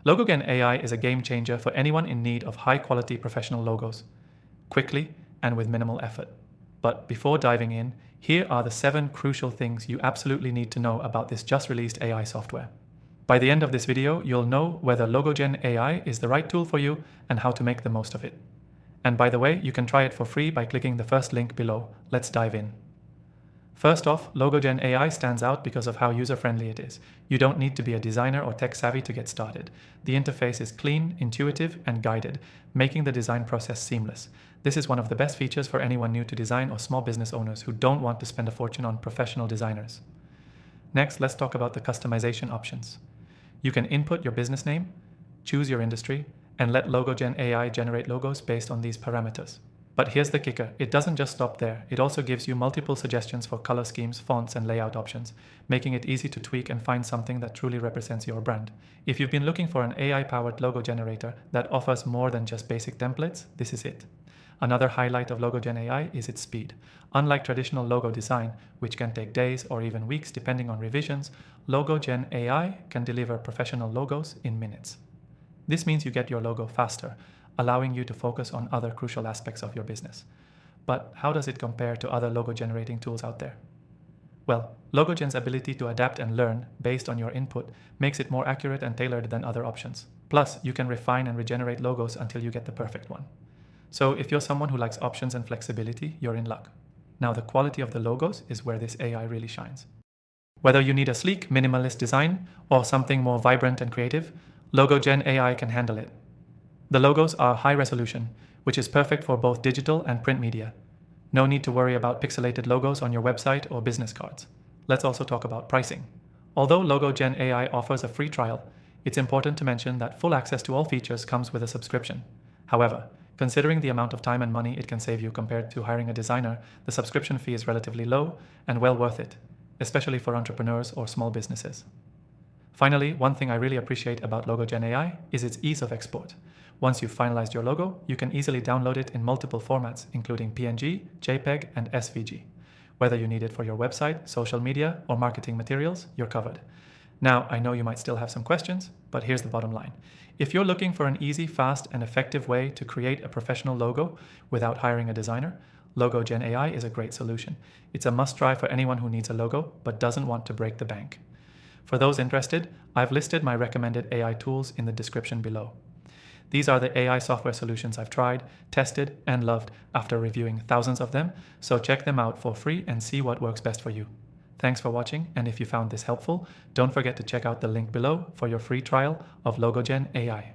LogoGen AI is a game changer for anyone in need of high-quality professional logos, quickly and with minimal effort. But before diving in, here are the 7 crucial things you absolutely need to know about this just-released AI software. By the end of this video, you'll know whether LogoGen AI is the right tool for you and how to make the most of it. And by the way, you can try it for free by clicking the first link below. Let's dive in. First off, LogoGen AI stands out because of how user-friendly it is. You don't need to be a designer or tech-savvy to get started. The interface is clean, intuitive, and guided, making the design process seamless. This is one of the best features for anyone new to design or small business owners who don't want to spend a fortune on professional designers. Next, let's talk about the customization options. You can input your business name, choose your industry, and let LogoGen AI generate logos based on these parameters. But here's the kicker, it doesn't just stop there. It also gives you multiple suggestions for color schemes, fonts, and layout options, making it easy to tweak and find something that truly represents your brand. If you've been looking for an AI-powered logo generator that offers more than just basic templates, this is it. Another highlight of LogoGen AI is its speed. Unlike traditional logo design, which can take days or even weeks depending on revisions, LogoGen AI can deliver professional logos in minutes. This means you get your logo faster, allowing you to focus on other crucial aspects of your business. But how does it compare to other logo generating tools out there? Well, LogoGen's ability to adapt and learn based on your input makes it more accurate and tailored than other options. Plus, you can refine and regenerate logos until you get the perfect one. So if you're someone who likes options and flexibility, you're in luck. Now, the quality of the logos is where this AI really shines. Whether you need a sleek, minimalist design or something more vibrant and creative, LogoGen AI can handle it. The logos are high resolution, which is perfect for both digital and print media. No need to worry about pixelated logos on your website or business cards. Let's also talk about pricing. Although LogoGen AI offers a free trial, it's important to mention that full access to all features comes with a subscription. However, considering the amount of time and money it can save you compared to hiring a designer, the subscription fee is relatively low and well worth it, especially for entrepreneurs or small businesses. Finally, one thing I really appreciate about LogoGen AI is its ease of export. Once you've finalized your logo, you can easily download it in multiple formats, including PNG, JPEG, and SVG. Whether you need it for your website, social media, or marketing materials, you're covered. Now, I know you might still have some questions, but here's the bottom line. If you're looking for an easy, fast, and effective way to create a professional logo without hiring a designer, LogoGen AI is a great solution. It's a must-try for anyone who needs a logo but doesn't want to break the bank. For those interested, I've listed my recommended AI tools in the description below. These are the AI software solutions I've tried, tested, and loved after reviewing thousands of them, so check them out for free and see what works best for you. Thanks for watching, and if you found this helpful, don't forget to check out the link below for your free trial of LogoGen AI.